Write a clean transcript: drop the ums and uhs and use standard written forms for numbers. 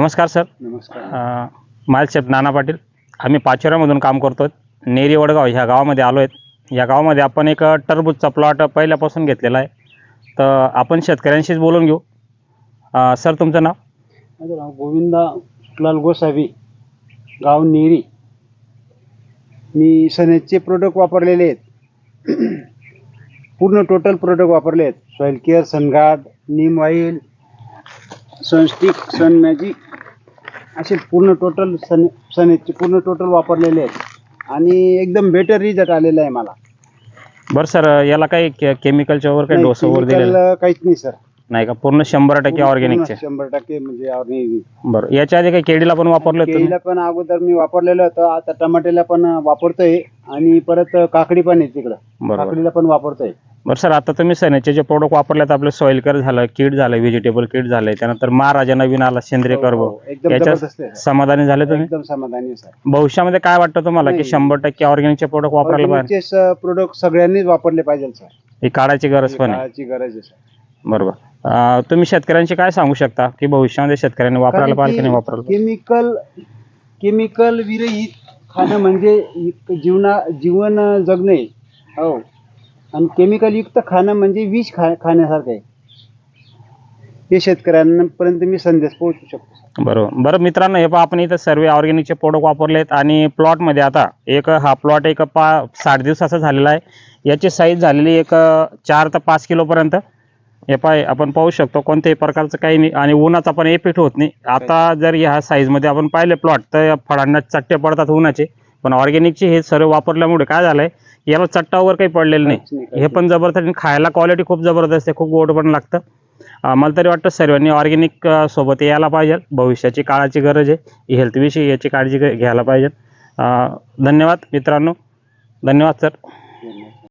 नमस्कार सर. नमस्कार. मालशेफ नाना पाटील. आम्ही पाचोऱ्यामधून काम करतो. नेरी वडगाव ह्या गावामध्ये आलो आहेत. या गावामध्ये आपण एक टरबूजचा प्लॉट पहिल्यापासून घेतलेला आहे. तर आपण शेतकऱ्यांशीच बोलून घेऊ. सर तुमचं नाव? माझं नाव गोविंदा सुखलाल गोसावी, गाव नेरी. मी सनेजचे प्रोडक्ट वापरलेले आहेत. पूर्ण टोटल प्रोडक्ट वापरले आहेत. सॉईल केअर, सनगार्ड, नीम ऑइल, सनस्टिक, सन मॅजिक असे पूर्ण टोटल सनेजचे पूर्ण टोटल वापरलेले आहेत आणि एकदम बेटर रिझल्ट आलेला आहे मला. बरं सर, याला काही केमिकलच्या वगैरे काही डोस वगैरे दिलेला काहीच नाही सर. नाही का? पूर्ण 100% ऑर्गॅनिकचे? 100% म्हणजे ऑर्गॅनिक. बरं, याच्या आधी काही केळीला पण वापरलं होतं? केळीला पण अगोदर मी वापरलेलं होतं. आता टमाट्याला पण वापरतोय आणि परत काकडी पण आहे तिकडं. काकडीला पण वापरतोय. बरं सर, आता तुम्ही सनेजचे जे प्रोडक्ट वापरलेत, आपले सॉईल केअर झालं, किट झालं, व्हेजिटेबल किट झालं, त्यानंतर महाराजा नवीन आला सेंद्रिय कर्बो, याच्या समाधानी झाले तुम्ही? एकदम समाधानी सर. भविष्यामध्ये काय वाटतं तुम्हाला की 100% ऑर्गॅनिकचे प्रोडक्ट वापरायला पाहिजे? प्रोडक्ट सगळ्यांनीच वापरले पाहिजे सर. ही काळाची गरज पण आहे. काळाची गरज आहे सर. बरोबर. तुम्ही शेतकऱ्यांशी काय सांगू शकता की भविष्यामध्ये शेतकऱ्यांनी वापरायला पाहिजे की नाही वापरायला? केमिकल विरहित खाणं म्हणजे जीवन जगणे. हो. आणि केमिकल युक्त खाणं म्हणजे विष खाण्यासारखं आहे. हे शेतकऱ्यांपर्यंत मी संदेश पोहोचू शकतो. बरोबर. बरं मित्रांनो, हे पहा, आपण इथं सर्व ऑर्गॅनिकचे प्रोडक्ट वापरलेत आणि प्लॉटमध्ये आता हा प्लॉट 60 दिवसाचा झालेला आहे. याची साईज झालेली 4 ते 5 किलोपर्यंत. हे पाय आपण पाहू शकतो, कोणत्याही प्रकारचं काही नाही आणि उन्हाचा पण इफेक्ट होत नाही. आता जर ह्या साईजमध्ये आपण पाहिले प्लॉट तर फळांना चट्टे पडतात उन्हाचे, पण ऑर्गॅनिकचे हे सर्व वापरल्यामुळे काय झालंय, याला चट्टा वगैरे काही पडलेलं नाही. हे पण जबरदस्त आणि खायला क्वालिटी खूप जबरदस्त आहे, खूप गोड पण लागतं. मला तरी वाटतं सर्वांनी ऑर्गॅनिक सोबत यायला पाहिजे. भविष्याची काळाची गरज आहे. हेल्थविषयी याची काळजी घ्यायला पाहिजे. धन्यवाद मित्रांनो. धन्यवाद सर.